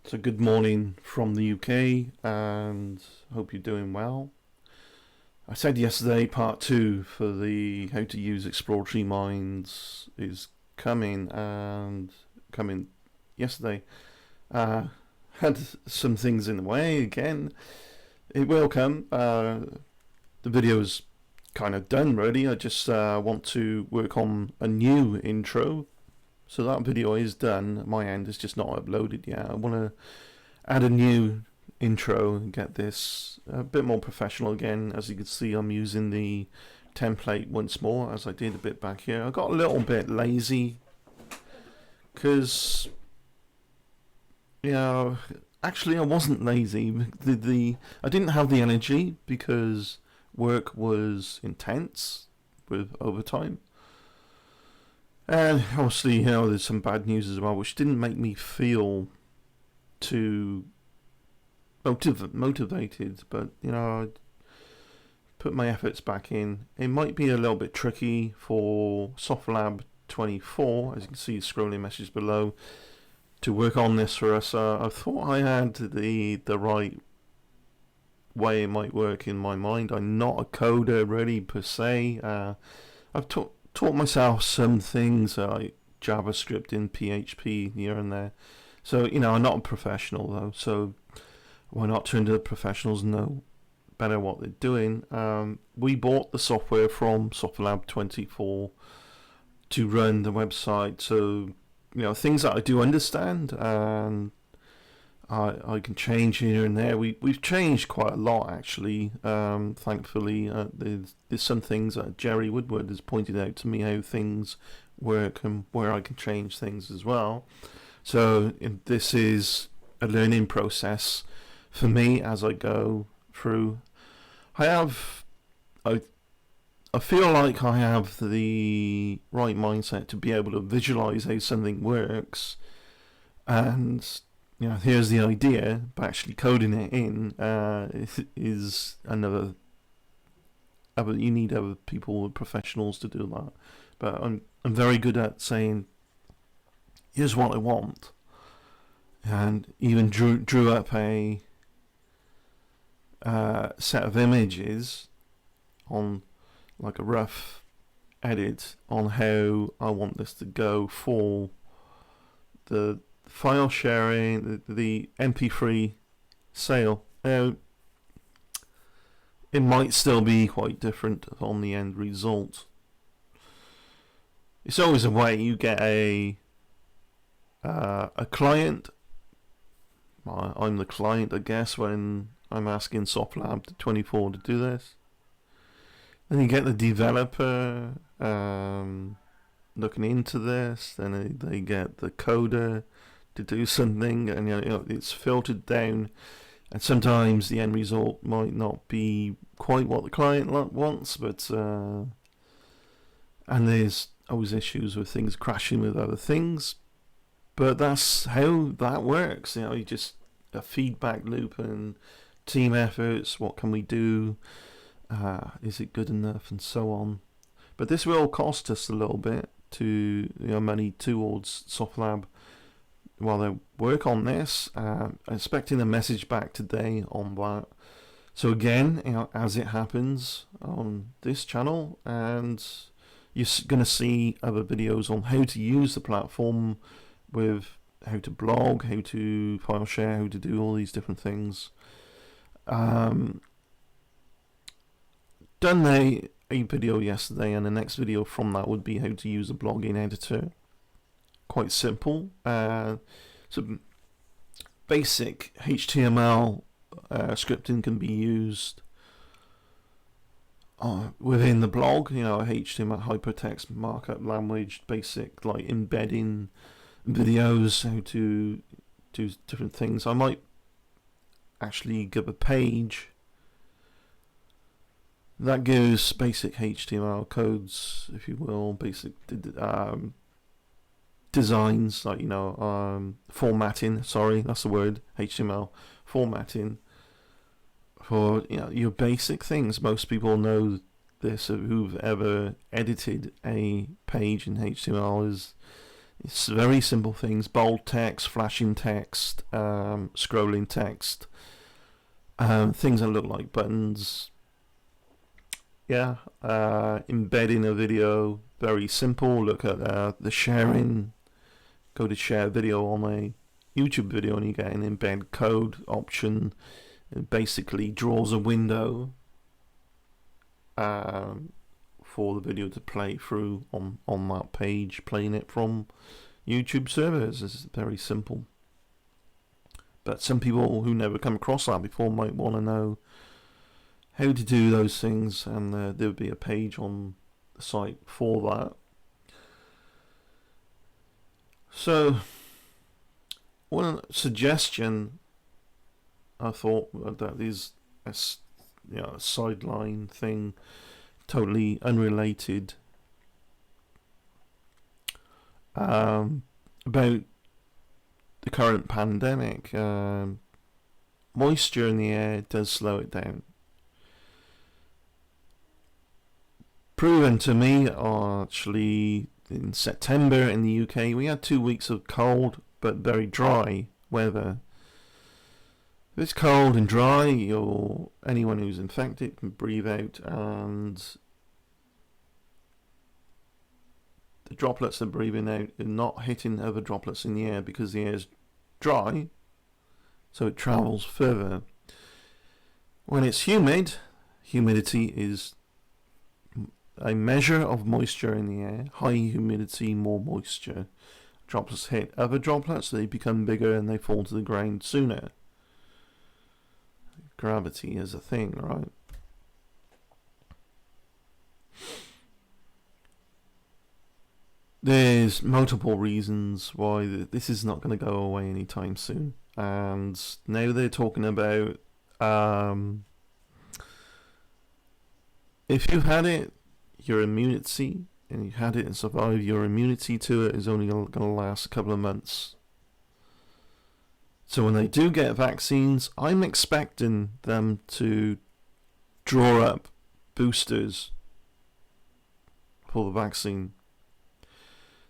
So good morning from the UK and hope you're doing well. I said yesterday part 2 for the how to use exploratory minds is coming yesterday. Had some things in the way again. It will come. The video's kind of done really. I just want to work on a new intro. So that video is done. My end is just not uploaded yet. I want to add a new intro and get this a bit more professional again. As you can see, I'm using the template once more, as I did a bit back here. I got a little bit lazy because, actually I wasn't lazy. I didn't have the energy because work was intense with overtime. And obviously, there's some bad news as well, which didn't make me feel too motivated. But, I put my efforts back in. It might be a little bit tricky for SoftLab 24, as you can see scrolling message below, to work on this for us. I thought I had the right way it might work in my mind. I'm not a coder really per se. I've taught myself some things like JavaScript and PHP here and there. So, I'm not a professional though, so why not turn to the professionals and know better what they're doing. We bought the software from SoftLab 24 to run the website, so, things that I do understand and I can change here and there. We've changed quite a lot actually. Thankfully, there's some things that Jerry Woodward has pointed out to me how things work and where I can change things as well. So this is a learning process for me as I go through. I feel like I have the right mindset to be able to visualize how something works, and here's the idea, but actually coding it in is another. You need other people, professionals, to do that. But I'm very good at saying, here's what I want, and even drew up a set of images on like a rough edit on how I want this to go for the file sharing, the MP3 sale. Now, it might still be quite different on the end result. It's always a way you get a client. I'm the client, I guess, when I'm asking SoftLab 24 to do this. Then you get the developer looking into this. Then they get the coder to do something, and it's filtered down, and sometimes the end result might not be quite what the client wants, but and there's always issues with things crashing with other things, but that's how that works. You just a feedback loop and team efforts. What can we do? Is it good enough, and so on. But this will cost us a little bit to money towards SoftLab while they work on this. I'm expecting a message back today on that. So again, as it happens on this channel, and you're going to see other videos on how to use the platform, with how to blog, how to file share, how to do all these different things. Done a video yesterday, and the next video from that would be how to use a blogging editor. Quite simple. So basic HTML scripting can be used within the blog. HTML hypertext markup language, basic like embedding videos, how to do different things. I might actually give a page that gives basic HTML codes, if you will, basic designs, like formatting. Sorry, that's the word. HTML formatting for your basic things. Most people know this who've ever edited a page in HTML. Is It's very simple things: bold text, flashing text, scrolling text, things that look like buttons. Yeah, embedding a video, very simple. Look at the sharing. Go to share video on a YouTube video and you get an embed code option. It basically draws a window for the video to play through on that page, playing it from YouTube servers. It's very simple. But some people who never come across that before might want to know how to do those things, and there would be a page on the site for that. So, one suggestion I thought that is a sideline thing, totally unrelated, about the current pandemic. Moisture in the air does slow it down. Proven to me, actually, in September in the UK, we had 2 weeks of cold but very dry weather. If it's cold and dry, anyone who's infected can breathe out, and the droplets they're breathing out are not hitting other droplets in the air because the air is dry, so it travels further. When it's humid, humidity is a measure of moisture in the air. High humidity, more moisture. Droplets hit other droplets, they become bigger and they fall to the ground sooner. Gravity is a thing, right? There's multiple reasons why this is not going to go away anytime soon. And now they're talking about if you've had it, your immunity, and you had it and survived, your immunity to it is only going to last a couple of months. So when they do get vaccines, I'm expecting them to draw up boosters for the vaccine.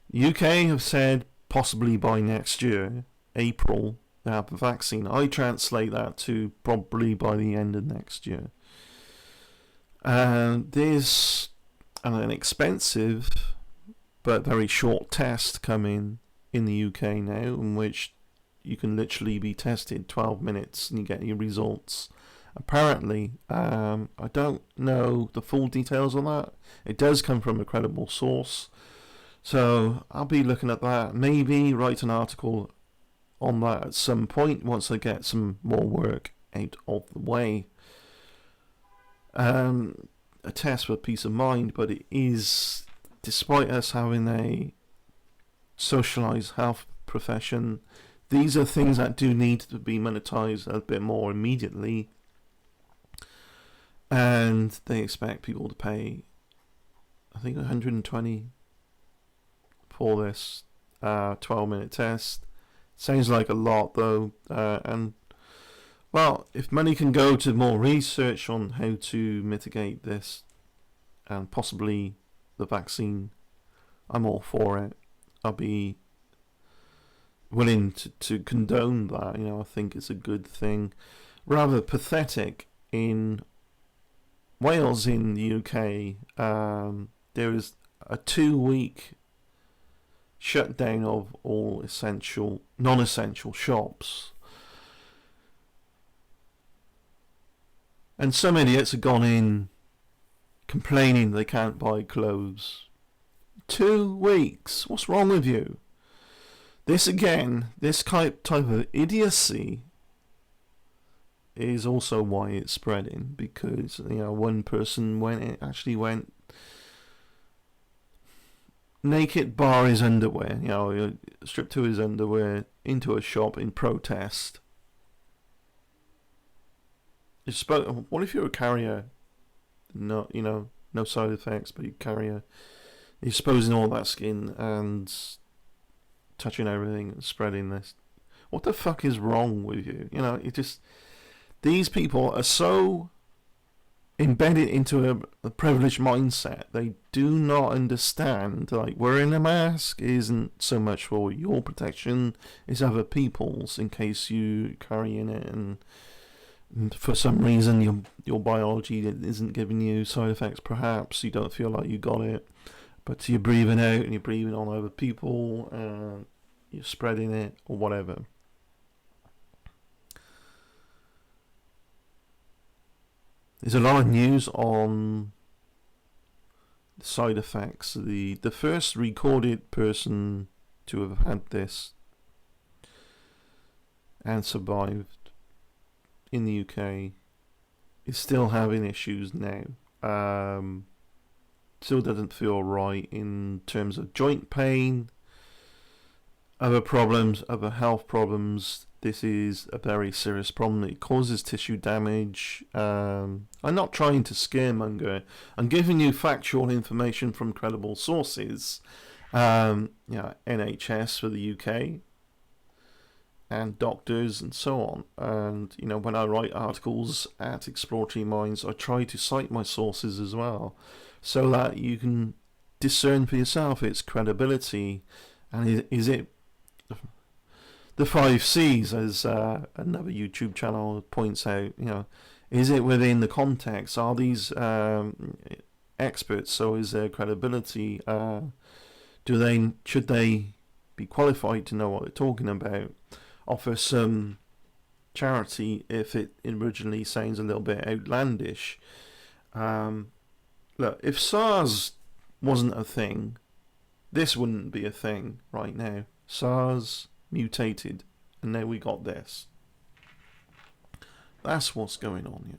The UK have said possibly by next year, April, they have the vaccine. I translate that to probably by the end of next year. There's an expensive but very short test coming in the UK now, in which you can literally be tested 12 minutes and you get your results. Apparently, I don't know the full details on that. It does come from a credible source, so I'll be looking at that. Maybe write an article on that at some point once I get some more work out of the way. A test for peace of mind, but it is, despite us having a socialised health profession, these are things that do need to be monetized a bit more immediately, and they expect people to pay, I think, $120 for this 12-minute test. Sounds like a lot though, and well, if money can go to more research on how to mitigate this and possibly the vaccine, I'm all for it. I'll be willing to condone that. I think it's a good thing. Rather pathetic, in Wales in the UK, there is a 2-week shutdown of all non-essential shops. And some idiots have gone in complaining they can't buy clothes. 2 weeks? What's wrong with you? This type of idiocy is also why it's spreading, because one person went naked, bar his underwear, stripped to his underwear into a shop in protest. What if you're a carrier? No side effects, but you carrier. You're exposing all that skin and touching everything and spreading this. What the fuck is wrong with you? These people are so embed it into a privileged mindset. They do not understand, like, wearing a mask isn't so much for your protection, it's other people's, in case you carry in it and for some reason your biology isn't giving you side effects. Perhaps you don't feel like you got it, but you're breathing out and you're breathing on other people and you're spreading it or whatever. There's a lot of news on side effects. The first recorded person to have had this and survived in the UK is still having issues now. Still doesn't feel right in terms of joint pain, other problems, other health problems. This is a very serious problem. It causes tissue damage. I'm not trying to scaremonger. I'm giving you factual information from credible sources. NHS for the UK and doctors and so on. And when I write articles at Exploratory Minds, I try to cite my sources as well, so that you can discern for yourself its credibility and is it the 5 C's, as another YouTube channel points out. Is it within the context? Are these experts? So is their credibility? Should they be qualified to know what they're talking about? Offer some charity if it originally sounds a little bit outlandish. Look, if SARS wasn't a thing, this wouldn't be a thing right now. SARS mutated, and now we got this. That's what's going on here.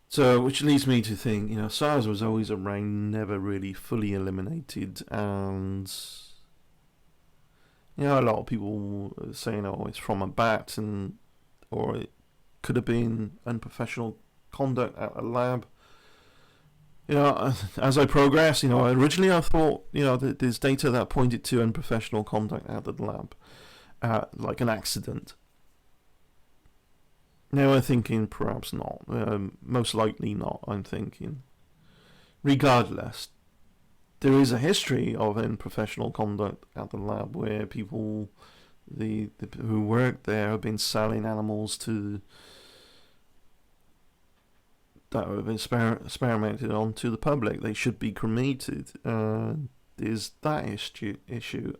So, which leads me to think, SARS was always around, never really fully eliminated, and a lot of people are saying, oh, it's from a bat, or it could have been unprofessional conduct at a lab. As I progress, originally I thought, that there's data that pointed to unprofessional conduct at the lab, like an accident. Now I'm thinking perhaps not, most likely not, I'm thinking. Regardless, there is a history of unprofessional conduct at the lab where people who work there have been selling animals that have been experimented on to the public. They should be cremated. There's that issue.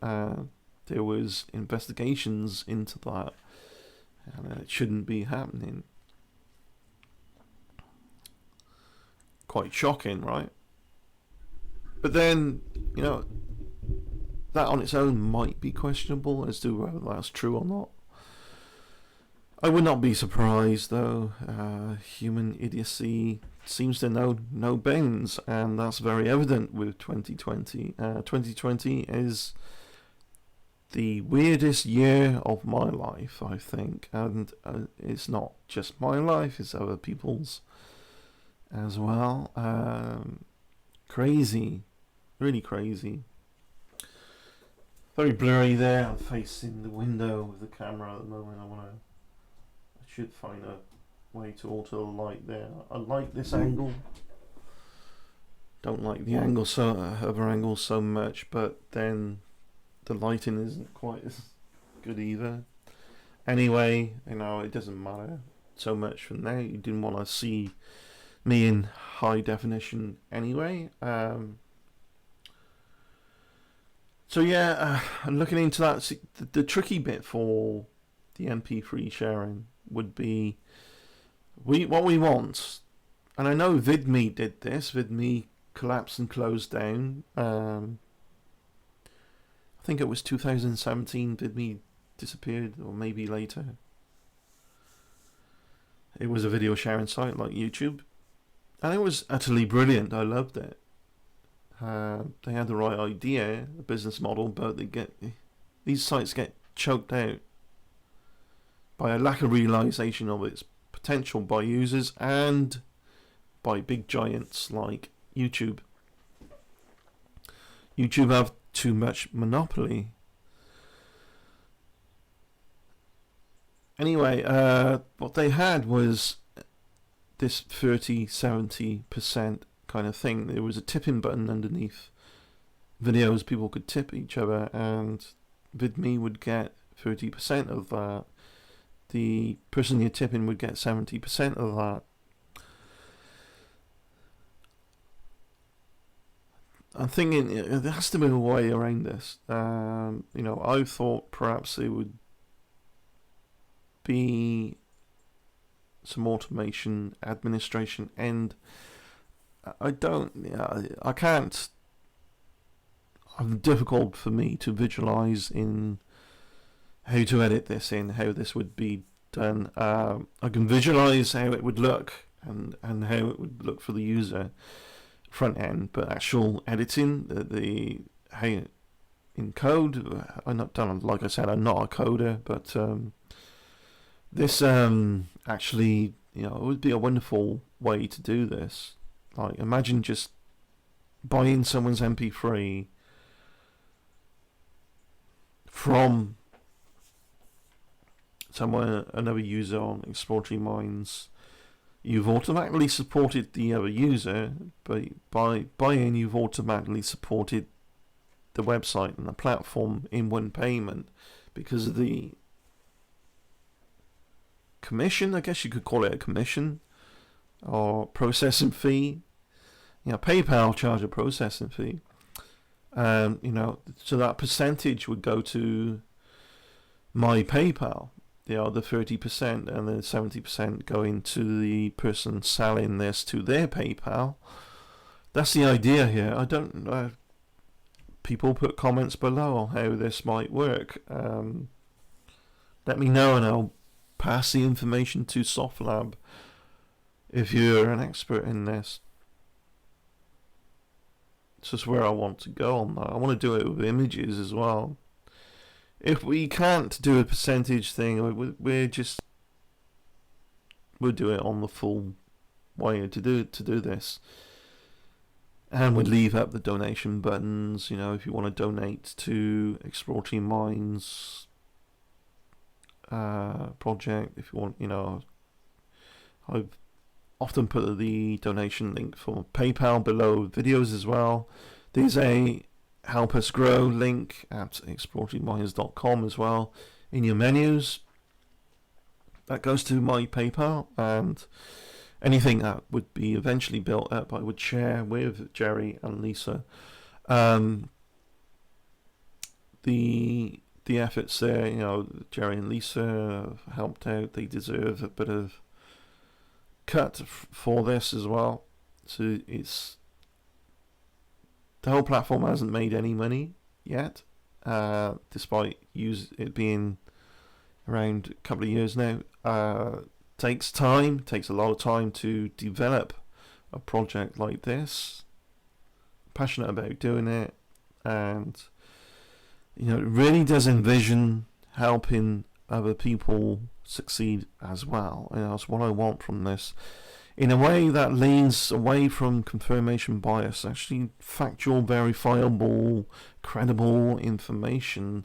There was investigations into that, and it shouldn't be happening. Quite shocking, right? But then, that on its own might be questionable as to whether that's true or not. I would not be surprised, though. Human idiocy seems to know no bounds, and that's very evident with 2020. 2020 is the weirdest year of my life, I think, and it's not just my life, it's other people's as well. Crazy, really crazy. Very blurry there. I'm facing the window with the camera at the moment. I should find a way to alter the light there. I like this angle. Don't like the other angles so much, but then the lighting isn't quite as good either. Anyway, it doesn't matter so much for now. You didn't want to see me in high definition anyway. So yeah, I'm looking into that. The tricky bit for the MP3 sharing would be what we want, and I know VidMe did this. VidMe collapsed and closed down. I think it was 2017. VidMe disappeared, or maybe later. It was a video sharing site like YouTube, and it was utterly brilliant. I loved it. They had the right idea, the business model, but these sites get choked out by a lack of realization of its potential by users and by big giants like YouTube. YouTube have too much monopoly. Anyway, what they had was this 30-70% kind of thing. There was a tipping button underneath videos. People could tip each other, and VidMe would get 30% of that. The person you're tipping would get 70% of that. I'm thinking there has to be a way around this. I thought perhaps it would be some automation, administration, and I can't. It's difficult for me to visualize in how to edit this in, how this would be done. I can visualize how it would look and how it would look for the user front end, but actual editing, how in code, I'm not done. Like I said, I'm not a coder, but this actually, it would be a wonderful way to do this. Like, imagine just buying someone's MP3 from another user on Exploratory Minds. You've automatically supported the other user, but by buying, you've automatically supported the website and the platform in one payment because of the commission. I guess you could call it a commission or processing fee. PayPal charge a processing fee. So that percentage would go to my PayPal. The 30% and then 70% going to the person selling this to their PayPal. That's the idea here. I don't. People put comments below on how this might work. Let me know, and I'll pass the information to SoftLab if you're an expert in this. It's just where I want to go on that. I want to do it with images as well. If we can't do a percentage thing, we'll do it on the full way to do this, and we'd leave up the donation buttons. If you want to donate to Exploratory Minds project, if you want, I've often put the donation link for PayPal below videos as well. There's a Help Us Grow link at exploratoryminds.com as well in your menus. That goes to my PayPal, and anything that would be eventually built up I would share with Jerry and Lisa. The efforts there, Jerry and Lisa have helped out. They deserve a bit of cut for this as well. So the whole platform hasn't made any money yet, despite it being around a couple of years now. Takes a lot of time to develop a project like this. Passionate about doing it, and it really does envision helping other people succeed as well. That's what I want from this. In a way that leans away from confirmation bias, actually factual, verifiable, credible information.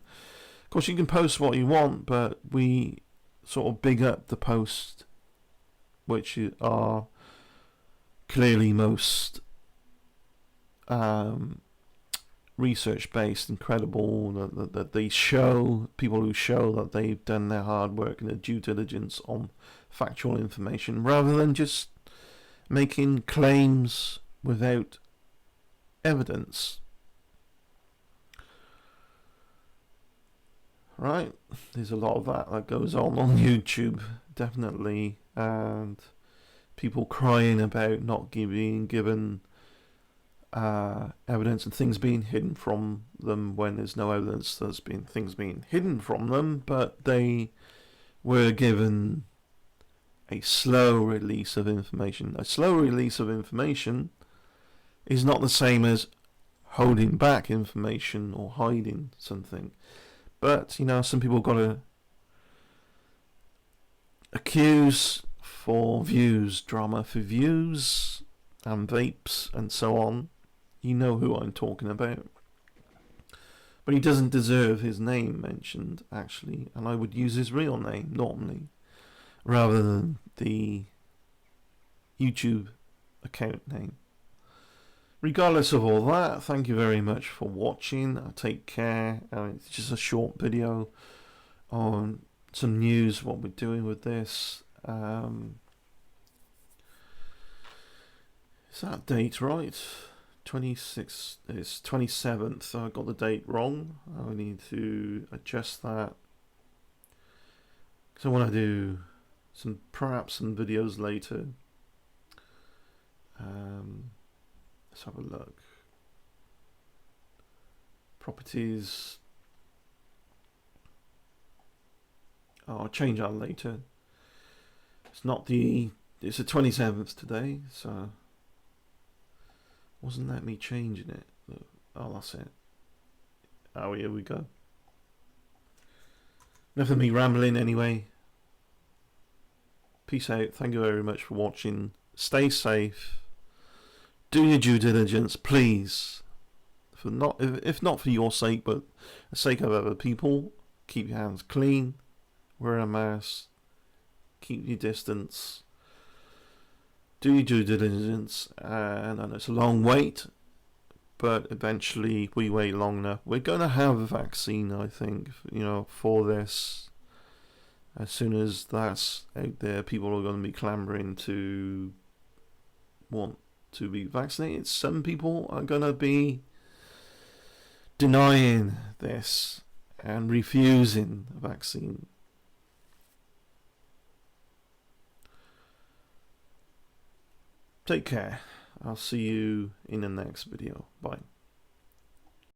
Of course, you can post what you want, but we sort of big up the post which are clearly most research-based and credible, that they show people who show that they've done their hard work and their due diligence on factual information, rather than just making claims without evidence. Right, there's a lot of that goes on YouTube, definitely, and people crying about not being given evidence and things being hidden from them when there's no evidence. There's been things being hidden from them, but they were given a slow release of information. A slow release of information is not the same as holding back information or hiding something. But, some people got to accuse for views, drama for views, and vapes, and so on. You know who I'm talking about. But he doesn't deserve his name mentioned, actually, and I would use his real name, normally, rather than the YouTube account name. Regardless of all that, thank you very much for watching. Take care. It's just a short video on some news, what we're doing with this. Is that date right? 26th, it's 27th. I got the date wrong. I need to adjust that. Because I want to do perhaps some videos later. Let's have a look. Properties. Oh, I'll change that later. It's the 27th today, so wasn't that me changing it? Oh, that's it. Oh, here we go. Enough of me rambling anyway. Peace out. Thank you very much for watching. Stay safe. Do your due diligence, please. If not for your sake, but the sake of other people. Keep your hands clean. Wear a mask. Keep your distance. Do your due diligence. And I know it's a long wait, but eventually, if we wait long enough, we're going to have a vaccine, I think, for this. As soon as that's out there, people are going to be clamoring to want to be vaccinated. Some people are going to be denying this and refusing the vaccine. Take care. I'll see you in the next video. Bye.